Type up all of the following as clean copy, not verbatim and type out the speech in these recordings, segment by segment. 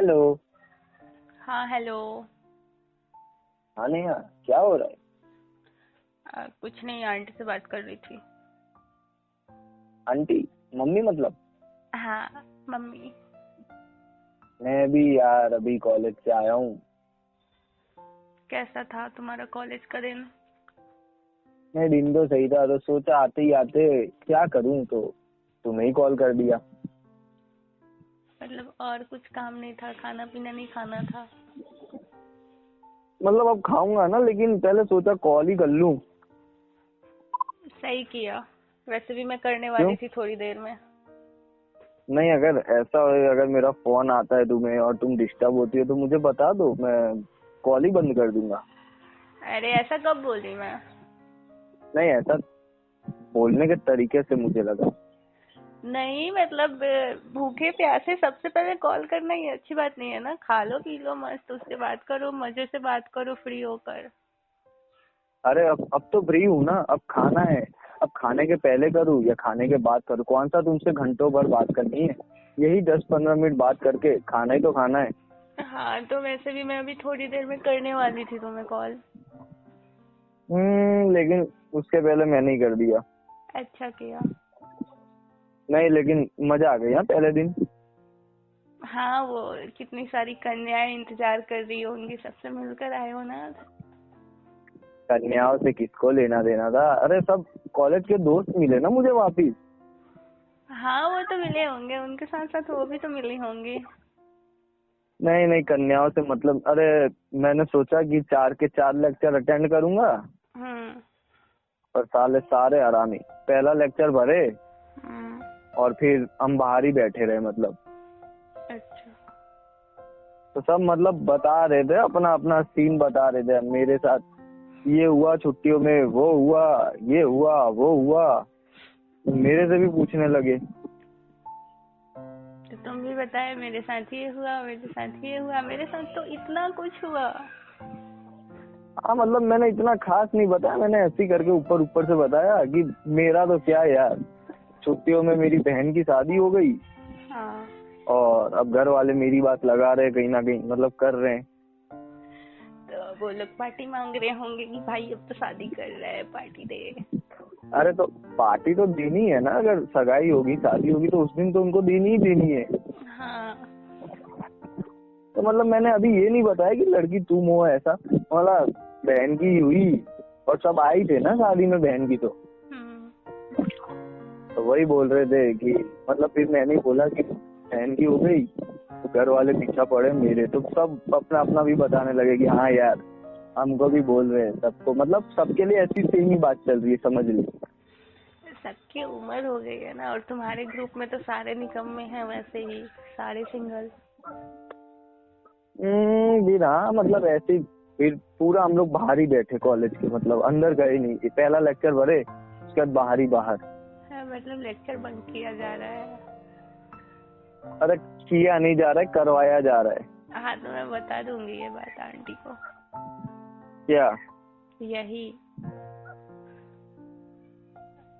Hello. हाँ hello. हाँ नेहा, क्या हो रहा है? कुछ नहीं, आंटी से बात कर रही थी। आंटी? मम्मी मतलब? हाँ मम्मी। मैं भी यार अभी कॉलेज से आया हूँ। कैसा था तुम्हारा कॉलेज का दिन? मैं दिन तो सही था, तो सोचा आते ही आते क्या करूँ, तो तुम्हें ही कॉल कर दिया। मतलब और कुछ काम नहीं था? खाना पीना नहीं खाना था? मतलब अब खाऊंगा ना, लेकिन पहले सोचा कॉल ही कर लूँ। सही किया। वैसे भी मैं करने क्यों? वाली थी थोड़ी देर में। नहीं, अगर ऐसा हो, अगर मेरा फोन आता है तुम्हें और तुम डिस्टर्ब होती हो तो मुझे बता दो, मैं कॉल ही बंद कर दूंगा। अरे ऐसा कब बोली मैं? नहीं, ऐसा बोलने के तरीके से मुझे लगा। नहीं मतलब भूखे प्यासे सबसे पहले कॉल करना ये अच्छी बात नहीं है ना। खा लो पी लो मस्त, उससे बात करो, मजे से बात करो फ्री होकर। अरे अब तो फ्री हूँ ना, अब खाना है। अब खाने के पहले करूँ या खाने के बाद करूँ? कौन सा तुमसे घंटों भर बात करनी है? यही 10-15 मिनट बात करके खाना ही तो खाना है। हाँ तो वैसे भी मैं अभी थोड़ी देर में करने वाली थी तुम्हें कॉल। लेकिन उसके पहले मैंने ही कर दिया। अच्छा किया। नहीं, लेकिन मजा आ गई हाँ पहले दिन। हाँ वो कितनी सारी कन्याएं इंतजार कर रही होंगी, सबसे मिलकर आए हो ना आज। कन्याओं से किसको लेना देना था? अरे सब कॉलेज के दोस्त मिले ना मुझे वापिस। हाँ वो तो मिले होंगे, उनके साथ साथ वो भी तो मिली होंगी। नहीं नहीं, कन्याओं से मतलब, अरे मैंने सोचा कि 4 के 4 लेक्चर अटेंड करूंगा। हम्म। और साले सारे आरामी पहला लेक्चर भरे हम्म। और फिर हम बाहर ही बैठे रहे मतलब। अच्छा। तो सब मतलब बता रहे थे, अपना अपना सीन बता रहे थे। मेरे साथ ये हुआ छुट्टियों में, वो हुआ, ये हुआ, वो हुआ। मेरे से भी पूछने लगे। तो तुम भी बताए मेरे साथ ये हुआ, मेरे साथ ये हुआ, मेरे साथ तो इतना कुछ हुआ। हाँ मतलब मैंने इतना खास नहीं बताया, मैंने ऐसे ही करके ऊपर ऊपर से बताया कि मेरा तो क्या यार, छुट्टियों में मेरी बहन की शादी हो गई। हाँ और अब घर वाले मेरी बात लगा रहे, कहीं ना कहीं मतलब कर रहे हैं। तो वो लोग पार्टी मांग रहे होंगे कि भाई अब तो शादी कर रहा है, पार्टी दे। अरे तो पार्टी तो देनी है ना, अगर सगाई होगी शादी होगी तो उस दिन तो उनको देनी ही देनी है। हाँ। तो मतलब मैंने अभी ये नहीं बताया कि लड़की तुम हो, ऐसा मतलब बहन की हुई। और सब आई थे ना शादी में बहन की, तो वही बोल रहे थे कि मतलब, फिर मैंने बोला कि बहन की हो गई तो घर वाले पीछा पड़े मेरे, तो सब अपना अपना भी बताने लगे कि हाँ यार हमको भी बोल रहे हैं सबको, मतलब सबके लिए ऐसी सेम ही बात चल रही है, समझ ली। सबकी उम्र हो गई है ना, और तुम्हारे ग्रुप में तो सारे निकम्मे हैं वैसे ही, सारे सिंगल। फिर हाँ मतलब ऐसे ही। फिर पूरा हम लोग बाहर ही बैठे कॉलेज के, मतलब अंदर गए नहीं। पहला लेक्चर भरे, उसके बाद बाहर ही बाहर। हाँ, मतलब लेक्चर बंक किया जा रहा है। अरे किया नहीं जा रहा है, करवाया जा रहा है। हाँ तो मैं बता दूंगी ये बात आंटी को। क्या? यही।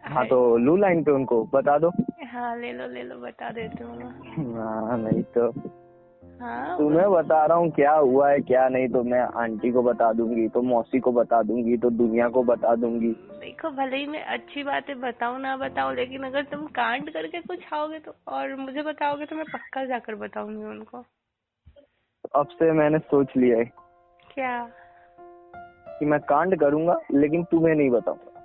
हाँ तो लू लाइन पे उनको बता दो। हाँ ले लो बता देती हूँ मैं। हाँ नहीं तो हाँ तुम्हें बता रहा हूँ क्या हुआ है क्या नहीं, तो मैं आंटी को बता दूंगी, तो मौसी को बता दूंगी, तो दुनिया को बता दूंगी। देखो, भले ही मैं अच्छी बातें बताऊँ ना बताऊँ, लेकिन अगर तुम कांड करके कुछ आओगे तो और मुझे बताओगे तो मैं पक्का जाकर बताऊंगी उनको। अब से मैंने सोच लिया है क्या? कि मैं कांड करूंगा लेकिन तुम्हें नहीं बताऊंगा।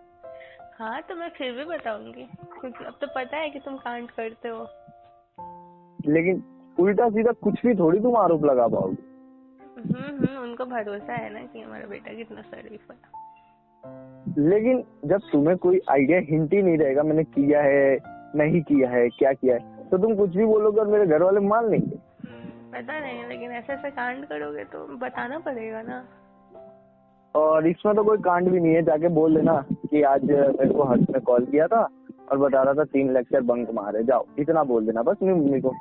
हाँ तो मैं फिर भी बताऊंगी, क्योंकि अब तो पता है कि तुम कांड करते हो। लेकिन उल्टा सीधा कुछ भी थोड़ी तुम आरोप लगा पाओगे। उनको भरोसा है ना कि हमारा बेटा कितना शरीफ है। लेकिन जब तुम्हें कोई आइडिया हिंट ही नहीं रहेगा मैंने किया है नहीं किया है क्या किया है, तो तुम कुछ भी बोलोगे और मेरे घर वाले मान लेंगे। पता नहीं, लेकिन ऐसे ऐसे कांड करोगे तो बताना पड़ेगा ना। और इसमें तो कोई कांड भी नहीं है, जाके बोल देना कि आज मेरे को हर्ष ने कॉल किया था और बता रहा था 3 लेक्चर बंक मारे, जाओ इतना बोल देना बस मेरी मम्मी को।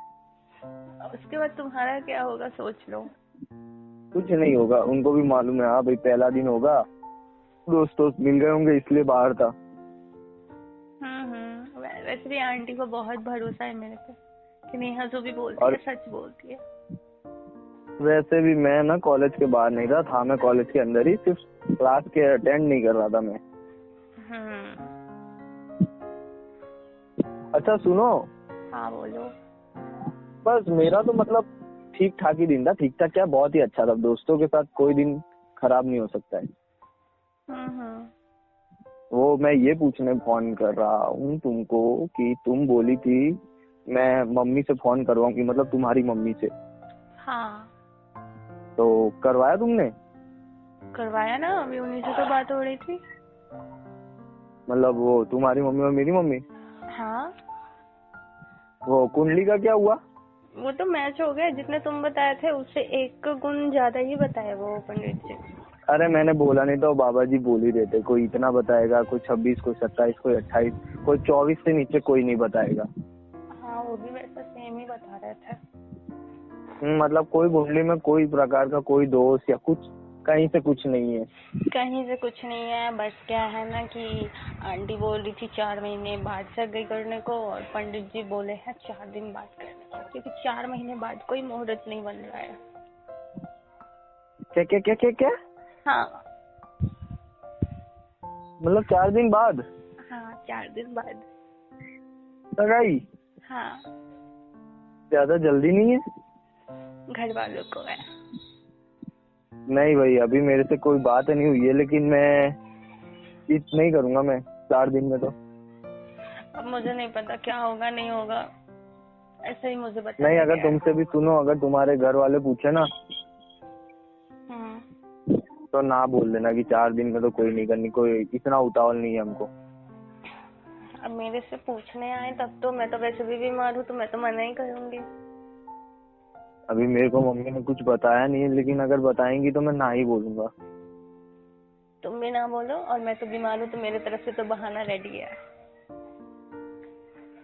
उसके बाद तुम्हारा क्या होगा सोच लो। कुछ नहीं होगा, उनको भी मालूम है। हाँ भाई पहला दिन होगा, दोस्त मिल गए होंगे इसलिए बाहर था। वैसे भी आंटी को बहुत भरोसा है मेरे पे कि नेहा जो भी बोलती है और सच बोलती है। वैसे भी मैं ना कॉलेज के बाहर नहीं था मैं कॉलेज के अंदर ही, सिर्फ क्लास के अटेंड नहीं कर रहा था मैं। अच्छा सुनो। हाँ बोलो। बस मेरा तो मतलब ठीक ठाक ही दिन था, ठीक ठाक क्या बहुत ही अच्छा था, दोस्तों के साथ कोई दिन खराब नहीं हो सकता है। वो मैं ये पूछने फोन कर रहा हूँ तुमको कि तुम बोली थी मैं मम्मी से फोन करवाऊंगी, मतलब तुम्हारी मम्मी से। हाँ तो करवाया तुमने? करवाया ना, अभी उन्हीं से तो बात हो रही थी। मतलब वो तुम्हारी मम्मी और मेरी मम्मी? हाँ वो कुंडली का क्या हुआ? वो तो मैच हो गया, जितने तुम बताए थे उससे 1 गुण ज्यादा ही बताए वो पंडित जी। अरे मैंने बोला नहीं तो बाबा जी बोल ही देते, कोई इतना बताएगा, कोई 26, कोई 27, कोई 28, कोई 24 से नीचे कोई नहीं बताएगा। हाँ वो भी वैसा सेम ही बता रहे थे। मतलब कोई कुंडली में कोई प्रकार का कोई दोष या कुछ कहीं से कुछ नहीं है। कहीं से कुछ नहीं है, बस क्या है ना कि आंटी बोल रही थी 4 महीने बाद सगाई करने को, और पंडित जी बोले हैं 4 दिन बाद करने को, क्योंकि 4 महीने बाद कोई मुहूर्त नहीं बन रहा है। क्या क्या क्या क्या क्या? हाँ मतलब 4 दिन बाद? हाँ 4 दिन बाद सगाई? हाँ ज्यादा जल्दी नहीं है? घर वालों को है। नहीं भाई अभी मेरे से कोई बात नहीं हुई है, लेकिन मैं नहीं करूंगा मैं 4 दिन में तो। अब मुझे नहीं पता क्या होगा नहीं होगा, ऐसे ही मुझे बता नहीं अगर तुमसे भी सुनो, अगर तुम्हारे घर वाले पूछे ना तो ना बोल देना कि 4 दिन में तो कोई नहीं करनी, कोई इतना उतावल नहीं है हमको। अब मेरे से पूछने आए तब तो, मैं तो वैसे भी बीमार हूँ तो मैं तो मना ही करूंगी। अभी मेरे को मम्मी ने कुछ बताया नहीं है, लेकिन अगर बताएंगी तो मैं ना ही बोलूंगा। तुम भी ना बोलो, और मैं तो बीमार हूँ तो मेरे तरफ से तो बहाना रेडी है।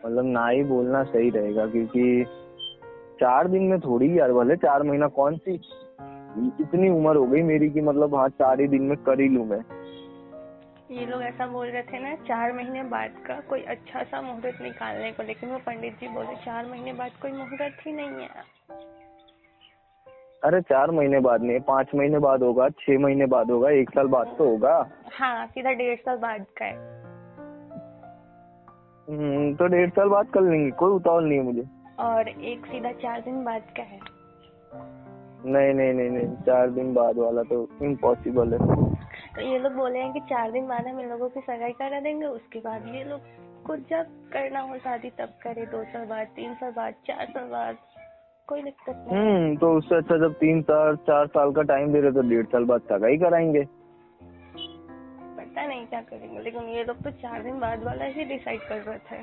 मतलब ना ही बोलना सही रहेगा, क्योंकि 4 दिन में थोड़ी यार, भले 4 महीना कौन सी इतनी उम्र हो गई मेरी कि मतलब हाँ 4 ही दिन में कर ही लूं मैं। ये लोग ऐसा बोल रहे थे ना 4 महीने बाद का कोई अच्छा सा मुहूर्त निकालने को, लेकिन वो पंडित जी बोले 4 महीने बाद कोई मुहूर्त ही नहीं है। अरे 4 महीने बाद नहीं, 5 महीने बाद होगा, 6 महीने बाद होगा, 1 साल बाद तो होगा। हाँ सीधा 1.5 साल बाद का है। तो 1.5 साल बाद कर लेंगे, कोई उतावल नहीं है मुझे। और एक सीधा 4 दिन बाद का है। नहीं नहीं नहीं नहीं 4 दिन बाद वाला तो इम्पॉसिबल है। तो ये लोग बोले हैं कि 4 दिन बाद हम इन लोगों की सगाई करा देंगे, उसके बाद ये लोग कुछ जब करना हो शादी तब करे, 2 साल बाद, 3 साल बाद, 4 साल बाद, कोई दिक्कत नहीं। तो उससे अच्छा जब 3 साल 4 साल का टाइम दे रहे तो 1.5 साल बाद सगाई कराएंगे। पता नहीं क्या करेंगे, लेकिन ये लोग तो 4 दिन बाद वाला ही डिसाइड कर रहे थे।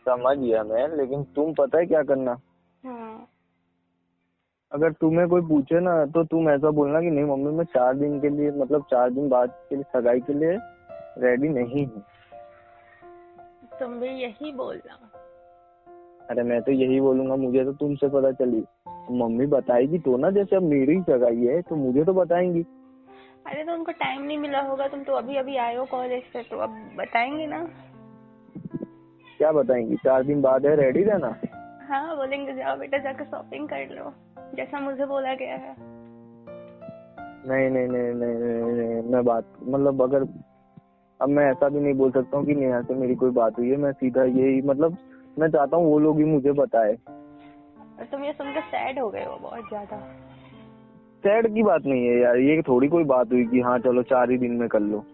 समझ गया मैं, लेकिन तुम पता है क्या करना, अगर तुम्हें कोई पूछे ना तो तुम ऐसा बोलना कि नहीं मम्मी मैं 4 दिन के लिए, मतलब 4 दिन बाद के लिए सगाई के लिए रेडी नहीं हूँ। तुम भी यही बोलना। अरे मैं तो यही बोलूंगा, मुझे तो तुमसे पता चली, मम्मी बताएगी तो ना, जैसे अब मेरी ही सगाई है तो मुझे तो बताएंगी। अरे तो उनको टाइम नहीं मिला होगा, तुम तो अभी अभी आए हो कॉलेज से, तो अब बताएंगे ना। क्या बताएंगी? 4 दिन बाद है, रेडी रहना। हाँ बोलेंगे जाओ बेटा जाकर शॉपिंग कर लो, जैसा मुझे बोला गया है। नहीं नहीं नहीं नहीं, नहीं, नहीं मैं बात मतलब अगर अब मैं ऐसा भी नहीं बोल सकता हूँ कि नेहा से मेरी कोई बात हुई है, मैं सीधा यही मतलब मैं चाहता हूँ वो लोग ही मुझे बताए। तुम ये सुनकर सैड हो गए हो बहुत ज्यादा। सैड की बात नहीं है यार, ये थोड़ी कोई बात हुई कि हाँ चलो 4 ही दिन में कर लो।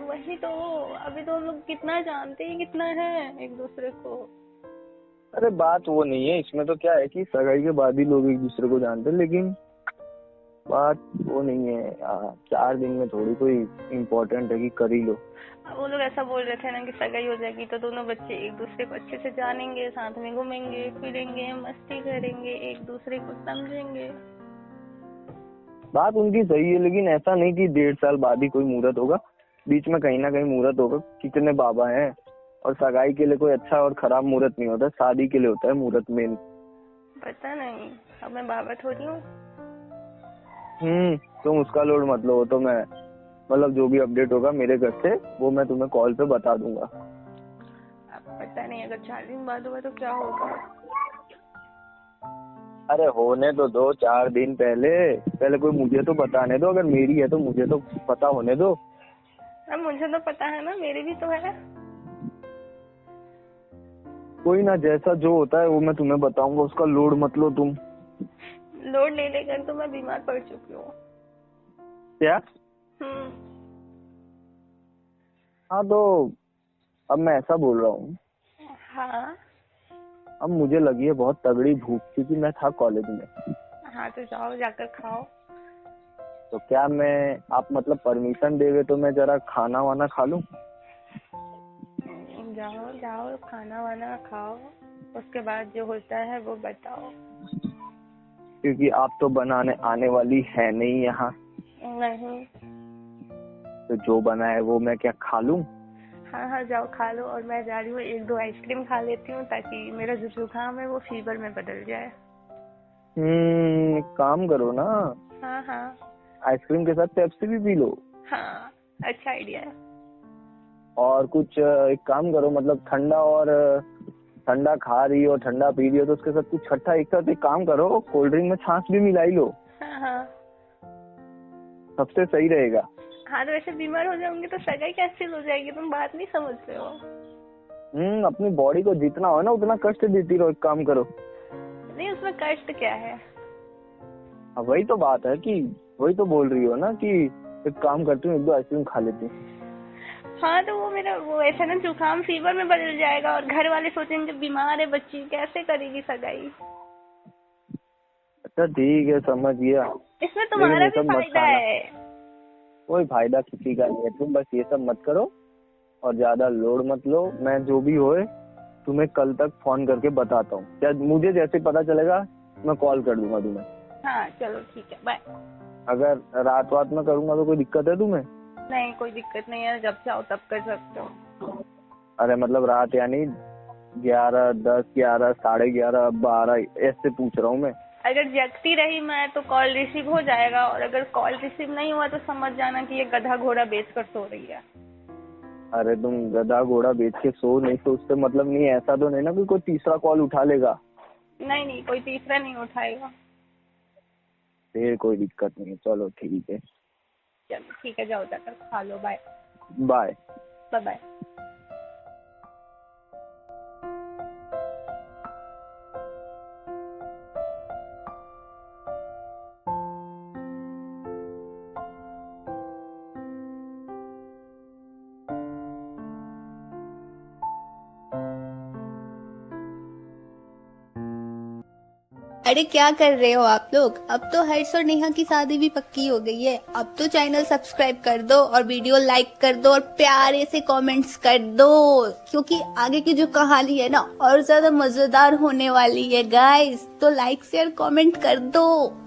वही तो, अभी तो हम लोग कितना जानते हैं, कितना है एक दूसरे को। अरे बात वो नहीं है, इसमें तो क्या है कि सगाई के बाद ही लोग एक दूसरे को जानते हैं, लेकिन बात वो नहीं है यार, 4 दिन में थोड़ी कोई इम्पोर्टेंट है कि कर ही लो। वो लोग ऐसा बोल रहे थे ना कि सगाई हो जाएगी तो दोनों बच्चे एक दूसरे को अच्छे से जानेंगे, साथ में घूमेंगे फिरेंगे, मस्ती करेंगे, एक दूसरे को समझेंगे। बात उनकी सही है, लेकिन ऐसा नहीं कि 1.5 साल बाद ही कोई मुहूर्त होगा, बीच में कहीं ना कहीं मुहूर्त होगा। कितने बाबा हैं, और सगाई के लिए कोई अच्छा और खराब मुहूर्त नहीं होता, शादी के लिए होता है मुहूर्त मेन। पता नहीं, अब मैं बाबा थोड़ी हूँ। तुम उसका लोड मत लो, तो मैं मतलब जो भी अपडेट होगा मेरे घर से वो मैं तुम्हें कॉल पे बता दूंगा। अब पता नहीं अगर 4 दिन बाद होगा तो क्या होगा। अरे होने तो दो 4 दिन पहले कोई मुझे तो बताने दो, अगर मेरी है तो मुझे तो पता होने दो। अब मुझे तो पता है ना, मेरी भी तो है। कोई ना, जैसा जो होता है वो मैं तुम्हें बताऊंगा, उसका लोड मत लो तुम। लोड ले लेकर तो मैं बीमार पड़ चुकी हूँ। क्या? हाँ तो अब मैं ऐसा बोल रहा हूँ, हाँ अब मुझे लगी है बहुत तगड़ी भूख, क्योंकि मैं था कॉलेज में। हाँ, तो जाओ जाकर खाओ। तो क्या आप मतलब परमिशन देवे तो मैं जरा खाना वाना खा लूं? जाओ जाओ, खाना वाना खाओ, उसके बाद जो होता है वो बताओ। क्योंकि आप तो बनाने आने वाली है नहीं यहाँ। नहीं। तो जो बना है वो मैं क्या खा लूं? हाँ हाँ, जाओ खा लो, और मैं जा रही हूँ 1-2 आइसक्रीम खा लेती हूँ, ताकि मेरा जो जुकाम है वो फीवर में बदल जाए। एक काम करो ना, हाँ हाँ। आइसक्रीम के साथ पेप्सी भी पी लो। हाँ, अच्छा आइडिया है। और कुछ एक काम करो, मतलब ठंडा खा रही हो, ठंडा पी रही हो, तो उसके साथ कुछ खट्टा, एक साथ एक काम करो, कोल्ड ड्रिंक में छाछ भी मिलाई लो। हाँ हाँ। सबसे सही रहेगा। हाँ, तो वैसे बीमार हो जाऊंगी तो सगाई कैसे हो जाएगी, तुम बात नहीं समझ रहे हो। अपनी बॉडी को जितना हो ना उतना कष्ट देती रहो, एक काम करो। नहीं, उसमें कष्ट क्या है? अब वही तो बात है, कि वही तो बोल रही हो ना कि एक काम करती हूँ, 1-2 आइसक्रीम खा लेती हूँ। हाँ, तो वो ऐसा ना, जुकाम फीवर में बदल जाएगा, और घर वाले सोचेंगे बीमार है बच्ची, कैसे करेगी सगाई। अच्छा ठीक है, समझ गया। इसमें तुम्हारा भी सब मत फायदा खाना, है। कोई फायदा किसी का नहीं है, तुम बस ये सब मत करो और ज्यादा लोड मत लो। मैं जो भी होए तुम्हें कल तक फोन करके बताता हूँ, क्या मुझे जैसे पता चलेगा मैं कॉल कर दूंगा तुम्हें। हाँ चलो ठीक है, बाय। अगर रात में करूंगा तो कोई दिक्कत है तुम्हें? नहीं, कोई दिक्कत नहीं है, जब चाहो तब कर सकते हो। अरे मतलब रात यानी 11, 10, 11, 11:30, 12 ऐसे पूछ रहा हूँ मैं। अगर जगती रही मैं तो कॉल रिसीव हो जाएगा, और अगर कॉल रिसीव नहीं हुआ तो समझ जाना कि ये गधा घोड़ा बेचकर सो रही है। अरे तुम गधा घोड़ा बेच के सो नहीं, तो उससे मतलब नहीं है, ऐसा तो नहीं ना कि कोई तीसरा कॉल उठा लेगा? नहीं, कोई तीसरा नहीं उठाएगा। फिर कोई दिक्कत नहीं है, चलो ठीक है। चलो ठीक है, जाओ जाकर खा लो, बाय। Bye bye bye. अरे क्या कर रहे हो आप लोग? अब तो हर्ष और नेहा की शादी भी पक्की हो गई है। अब तो चैनल सब्सक्राइब कर दो और वीडियो लाइक कर दो और प्यारे से कमेंट्स कर दो, क्योंकि आगे की जो कहानी है ना और ज्यादा मजेदार होने वाली है गाइस। तो लाइक शेयर कमेंट कर दो,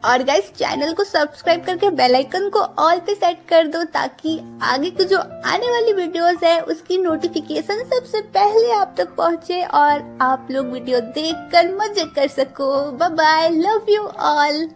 और गाइस चैनल को सब्सक्राइब करके बेल आइकन को ऑल पे सेट कर दो, ताकि आगे की जो आने वाली वीडियोस है उसकी नोटिफिकेशन सबसे पहले आप तक पहुंचे और आप लोग वीडियो देखकर मजे कर सको। Bye bye, love you all.